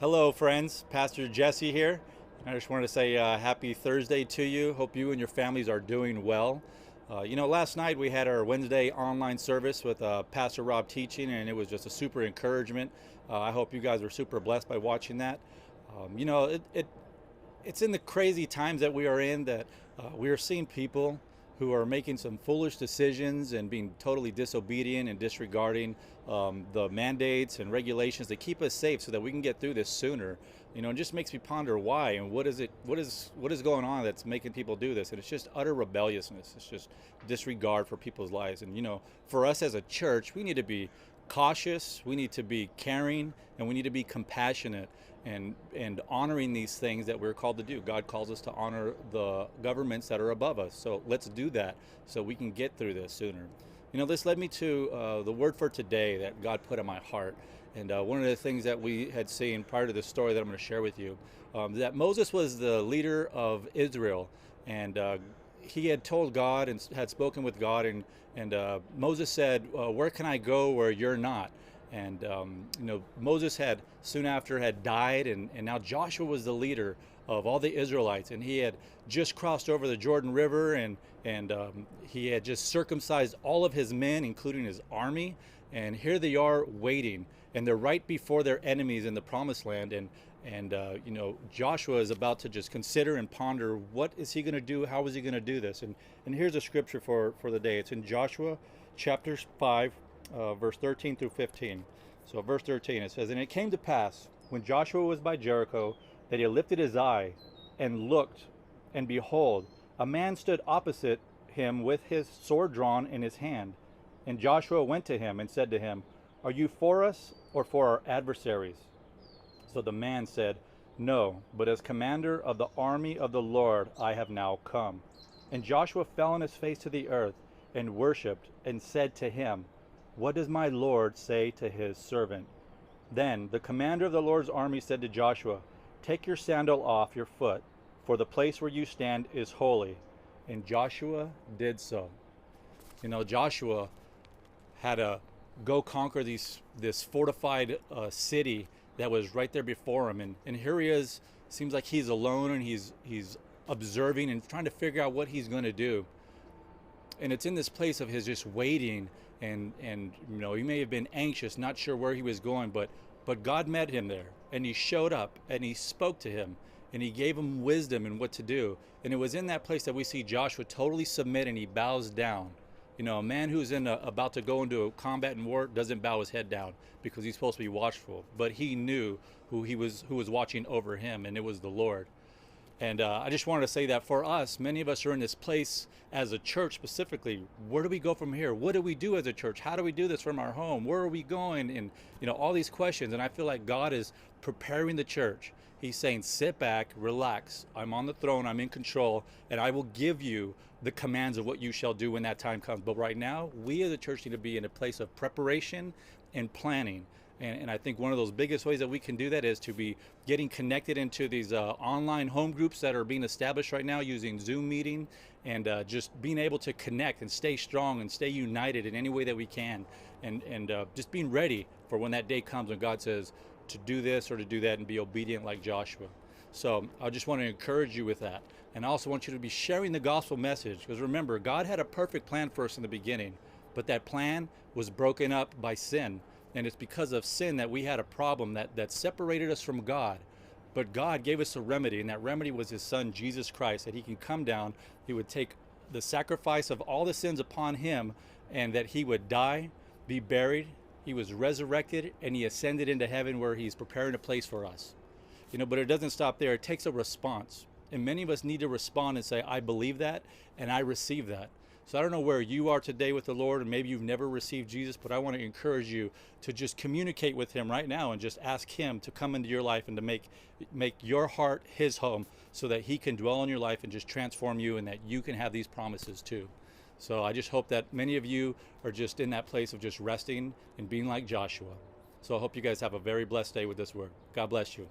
Hello, friends. Pastor Jesse here. I just wanted to say happy Thursday to you. Hope you and your families are doing well. Last night we had our Wednesday online service with Pastor Rob teaching, and it was just a super encouragement. I hope you guys were super blessed by watching that. It's in the crazy times that we are in that we are seeing people who are making some foolish decisions and being totally disobedient and disregarding the mandates and regulations that keep us safe so that we can get through this sooner. It just makes me ponder why and what is going on that's making people do this. And it's just utter rebelliousness. It's just disregard for people's lives. And for us as a church, we need to be cautious, we need to be caring, and we need to be compassionate and honoring these things that we're called to do. God calls us to honor the governments that are above us. So let's do that so we can get through this sooner. This led me to the word for today that God put in my heart. And one of the things that we had seen prior to this story that I'm going to share with you, that Moses was the leader of Israel, and he had told God and had spoken with God, and Moses said, where can I go where you're not? And Moses had soon after had died, and now Joshua was the leader of all the Israelites, and he had just crossed over the Jordan River, and he had just circumcised all of his men, including his army. And here they are waiting, and they're right before their enemies in the promised land. And Joshua is about to just consider and ponder, what is he going to do? How is he going to do this? And here's a scripture for the day. It's in Joshua chapter 5, verse 13 through 15. So verse 13, it says, "And it came to pass, when Joshua was by Jericho, that he lifted his eye and looked, and behold, a man stood opposite him with his sword drawn in his hand. And Joshua went to him and said to him, Are you for us or for our adversaries? So the man said, No, but as commander of the army of the Lord I have now come. And Joshua fell on his face to the earth and worshipped, and said to him, What does my Lord say to his servant? Then the commander of the Lord's army said to Joshua, Take your sandal off your foot, for the place where you stand is holy. And Joshua did so." Joshua had to go conquer this fortified city that was right there before him, and here he is. Seems like he's alone, and he's observing and trying to figure out what he's going to do. And it's in this place of his just waiting, and he may have been anxious, not sure where he was going, but God met him there, and he showed up, and he spoke to him, and he gave him wisdom in what to do. And it was in that place that we see Joshua totally submit, and he bows down. A man who's about to go into a combat and war doesn't bow his head down, because he's supposed to be watchful. But he knew who was watching over him, and it was the Lord. And I just wanted to say that for us, many of us are in this place as a church specifically. Where do we go from here? What do we do as a church? How do we do this from our home? Where are we going? And all these questions. And I feel like God is preparing the church. He's saying, sit back, relax. I'm on the throne. I'm in control. And I will give you the commands of what you shall do when that time comes. But right now, we as a church need to be in a place of preparation and planning. And I think one of those biggest ways that we can do that is to be getting connected into these online home groups that are being established right now using Zoom meeting, and just being able to connect and stay strong and stay united in any way that we can. And just being ready for when that day comes when God says to do this or to do that, and be obedient like Joshua. So I just want to encourage you with that. And I also want you to be sharing the gospel message, because remember, God had a perfect plan for us in the beginning, but that plan was broken up by sin. And it's because of sin that we had a problem that separated us from God. But God gave us a remedy, and that remedy was his son, Jesus Christ, that he can come down, he would take the sacrifice of all the sins upon him, and that he would die, be buried, he was resurrected, and he ascended into heaven, where he's preparing a place for us. But it doesn't stop there. It takes a response. And many of us need to respond and say, I believe that, and I receive that. So I don't know where you are today with the Lord, and maybe you've never received Jesus, but I want to encourage you to just communicate with him right now and just ask him to come into your life and to make your heart his home, so that he can dwell in your life and just transform you, and that you can have these promises too. So I just hope that many of you are just in that place of just resting and being like Joshua. So I hope you guys have a very blessed day with this word. God bless you.